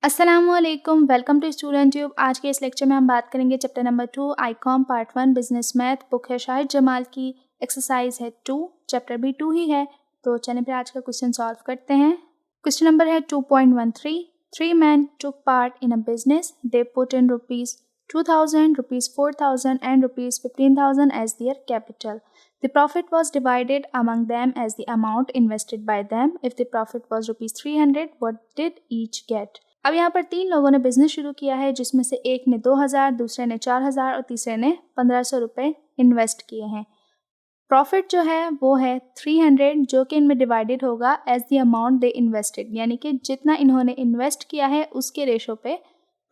अस्सलामुअलैकुम, welcome to student tube. आज के इस लेक्चर में हम बात करेंगे chapter number 2 Icom part 1 business math. Book है शाहिद जमाल की, एक्सरसाइज है 2, चैप्टर भी 2 ही है। तो चलिए फिर आज का क्वेश्चन सॉल्व करते हैं। क्वेश्चन नंबर है 2.13। 3 men took part in a business. They put in rupees 2000, rupees 4000 and rupees 15,000 as their capital. The profit was divided among them as the amount invested by them. If the profit was rupees 300, what did each get? अब यहाँ पर 3 लोगों ने business शुरू किया है, जिसमें से एक ने 2000, दूसरे ने 4000 और तीसरे ने 1500 रुपये इन्वेस्ट किए हैं। प्रॉफिट जो है वो है 300, जो कि इनमें डिवाइडेड होगा as the amount they invested, यानी कि जितना इन्होंने इन्वेस्ट किया है उसके रेशो पे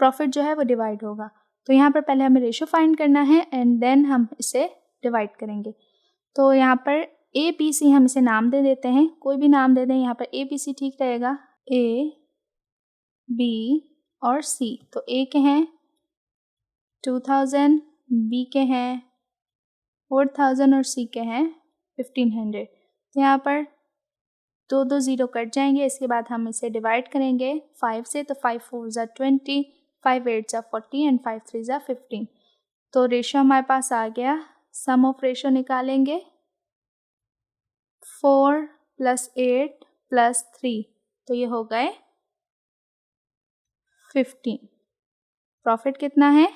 प्रॉफिट जो है वो डिवाइड होगा। तो यहाँ पर पहले हमें रेशो फाइंड करना है एंड देन हम इसे डिवाइड करेंगे। तो यहाँ पर ए बी सी हम इसे नाम दे देते हैं, कोई भी नाम दे दें। यहाँ पर ए बी सी ठीक रहेगा, ए बी और सी। तो ए के हैं 2000, बी के हैं 4000 और सी के हैं 1500। तो यहाँ पर 2 0 कट जाएंगे। इसके बाद हम इसे डिवाइड करेंगे 5 से। तो 5 4 ज़ा 20, 5 8 ज़ा 40 एंड 5 3 ज़ा 15। तो रेशो हमारे पास आ गया। सम ऑफ रेशो निकालेंगे, 4 + 8 + 3, तो ये हो गए 15। प्रॉफिट कितना है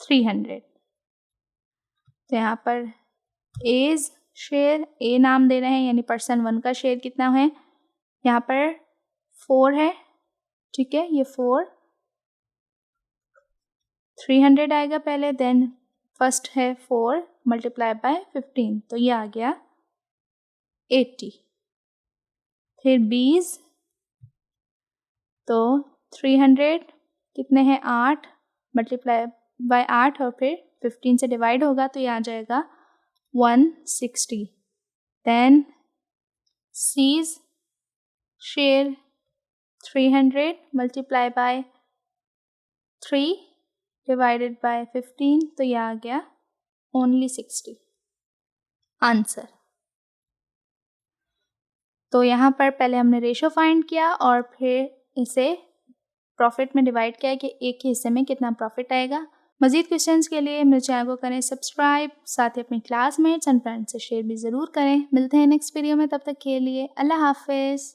300। तो यहाँ पर एज शेयर, ए नाम दे रहे हैं, यानी पर्सन 1 का शेयर कितना है, यहाँ पर 4 है, ठीक है। ये 4 300 आएगा पहले, देन फर्स्ट है 4 × 15, तो ये आ गया 80। फिर बीज, तो 300 कितने हैं 8 × 8 और फिर 15 से डिवाइड होगा, तो ये आ जाएगा 160। Then C's share 300 × 3 divided by 15, तो ये आ गया ओनली 60 आंसर। तो यहाँ पर पहले हमने रेशो फाइंड किया और फिर इसे प्रॉफिट में डिवाइड किया कि एक ही हिस्से में कितना प्रॉफिट आएगा। मज़ीद क्वेश्चंस के लिए मेरे चैनल को करें सब्सक्राइब, साथ ही अपने क्लासमेट्स एंड फ्रेंड्स से शेयर भी ज़रूर करें। मिलते हैं नेक्स्ट वीडियो में, तब तक के लिए अल्लाह हाफिज़।